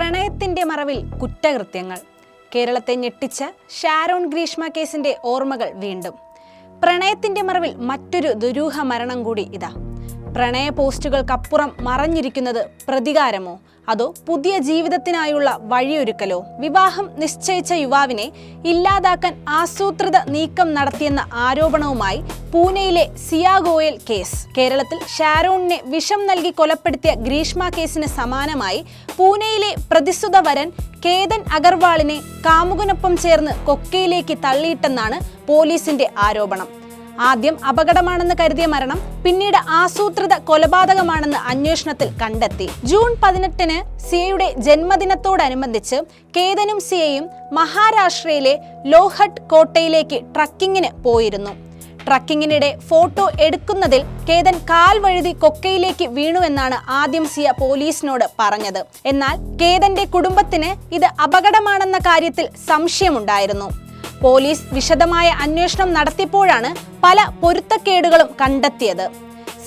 പ്രണയത്തിന്റെ മറവിൽ കുറ്റകൃത്യങ്ങൾ. കേരളത്തെ ഞെട്ടിച്ച ഷാരോൺ ഗ്രീഷ്മ കേസിന്റെ ഓർമ്മകൾ വീണ്ടും. പ്രണയത്തിന്റെ മറവിൽ മറ്റൊരു ദുരൂഹ മരണം കൂടി ഇതാ. പ്രണയ പോസ്റ്റുകൾക്കപ്പുറം മറഞ്ഞിരിക്കുന്നത് പ്രതികാരമോ അതോ പുതിയ ജീവിതത്തിനായുള്ള വഴിയൊരുക്കലോ? വിവാഹം നിശ്ചയിച്ച യുവാവിനെ ഇല്ലാതാക്കാൻ ആസൂത്രിത നീക്കം നടത്തിയെന്ന ആരോപണവുമായി പൂനെയിലെ സിയ ഗോയൽ കേസ്. കേരളത്തിൽ ഷാരോണിനെ വിഷം നൽകി കൊലപ്പെടുത്തിയ ഗ്രീഷ്മ കേസിന് സമാനമായി പൂനെയിലെ പ്രതിസുത വരൻ കേതൻ അഗർവാളിനെ കാമുകനൊപ്പം ചേർന്ന് കൊക്കയിലേക്ക് തള്ളിയിട്ടെന്നാണ് പോലീസിന്റെ ആരോപണം. ആദ്യം അപകടമാണെന്ന് കരുതിയ മരണം പിന്നീട് ആസൂത്രിത കൊലപാതകമാണെന്ന് അന്വേഷണത്തിൽ കണ്ടെത്തി. ജൂൺ 18-ന് സിയയുടെ ജന്മദിനത്തോടനുബന്ധിച്ച് കേതനും സിയയും മഹാരാഷ്ട്രയിലെ ലോഹട്ട് കോട്ടയിലേക്ക് ട്രക്കിങ്ങിന് പോയിരുന്നു. ട്രക്കിങ്ങിനിടെ ഫോട്ടോ എടുക്കുന്നതിൽ കേതൻ കാൽ വഴുതി കൊക്കയിലേക്ക് വീണുവെന്നാണ് ആദ്യം സിയ പോലീസിനോട് പറഞ്ഞത്. എന്നാൽ കേതന്റെ കുടുംബത്തിന് ഇത് അപകടമാണെന്ന കാര്യത്തിൽ സംശയമുണ്ടായിരുന്നു. പോലീസ് വിശദമായ അന്വേഷണം നടത്തിയപ്പോഴാണ് പല പൊരുത്തക്കേടുകളും കണ്ടെത്തിയത്.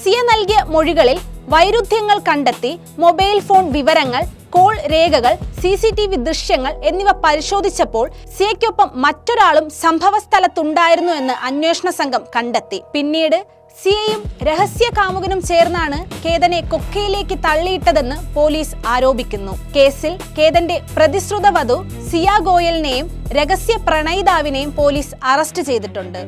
സിയ നൽകിയ മൊഴികളിൽ വൈരുദ്ധ്യങ്ങൾ കണ്ടെത്തി. മൊബൈൽ ഫോൺ വിവരങ്ങൾ, കോൾ രേഖകൾ, CCTV ദൃശ്യങ്ങൾ എന്നിവ പരിശോധിച്ചപ്പോൾ സിയയ്ക്കൊപ്പം മറ്റൊരാളും സംഭവസ്ഥലത്തുണ്ടായിരുന്നു എന്ന് അന്വേഷണ സംഘം കണ്ടെത്തി. പിന്നീട് സിയയും രഹസ്യ കാമുകനും ചേർന്നാണ് കേതനെ കൊക്കയിലേക്ക് തള്ളിയിട്ടതെന്ന് പോലീസ് ആരോപിക്കുന്നു. കേസിൽ കേതന്റെ പ്രതിശ്രുത വധു സിയ ഗോയലിനെയും രഹസ്യ പ്രണയിതാവിനെയും പോലീസ് അറസ്റ്റ് ചെയ്തിട്ടുണ്ട്.